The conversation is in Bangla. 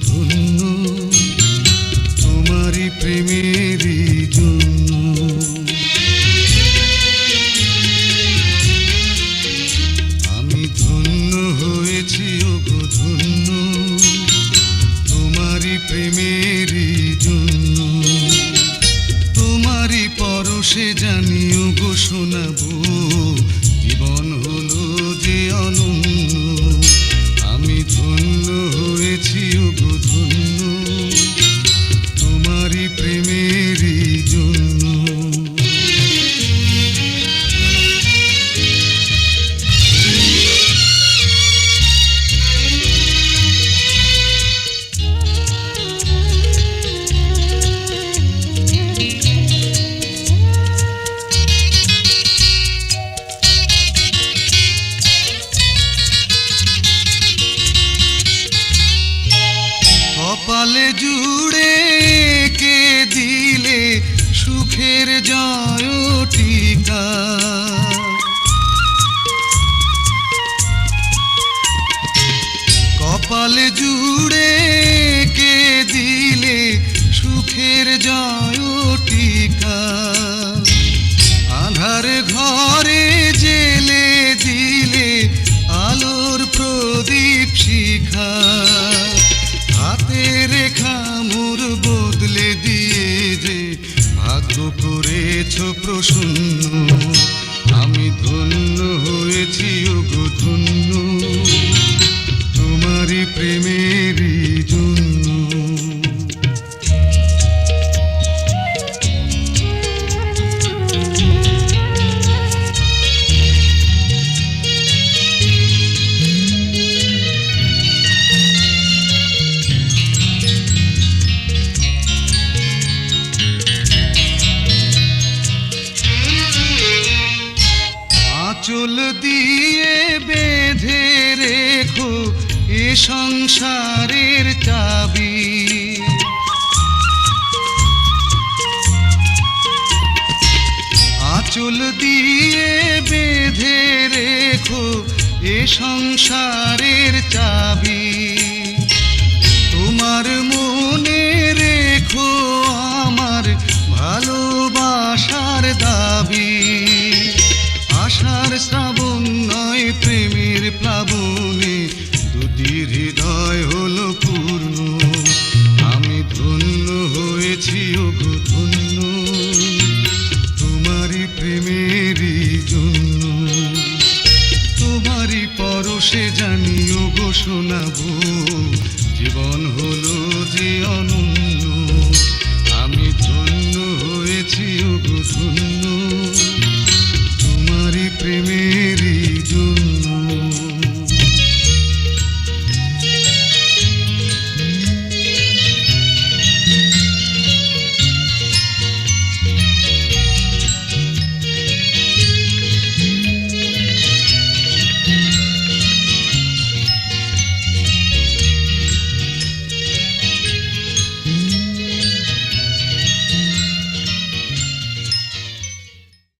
ধন্য তোমারই প্রেমেরই জন্য। আমি ধন্য হয়েছি ওগো ধন্য তোমারই প্রেমেরই জন্য। তোমারই পরশে জানি ওগো শোনাবো জীবন হলো যে অনন্য। আমি ধন্য হয়েছি ওগো ধন্য তোমারই প্রেমেরই জন্য। কপালে জুড়ে কে দিলে সুখের জয়টিকা। কপালে জুড়ে কে দিলে সুখের জয়টিকা। আঁধার ঘরে জেলে দিলে আলোর প্রদীপ শিখা। হাতে রেখা মোর বদলে দিয়ে যে ভাগ্য করেছ প্রসন্ন। আমি ধন্য হয়েছি ওগো ধন্য তোমারই প্রেমেরই জন্য। আঁচল দিয়ে বেঁধে রেখো এ সংসারের চাবি। আঁচল দিয়ে বেঁধে রেখো এ সংসারের চাবি। তোমার মনে রেখো আমার ভালোবাসার দাবি। আশার শ্রাবণ নয় প্রেমের প্লাবনে দুটি হৃদয় হলো পূর্ণ। আমি ধন্য হয়েছি ওগো ধন্য তোমারই প্রেমেরই জন্য। তোমারই পরশে জানি ওগো শোনাবো জীবন হলো যে অনন্য।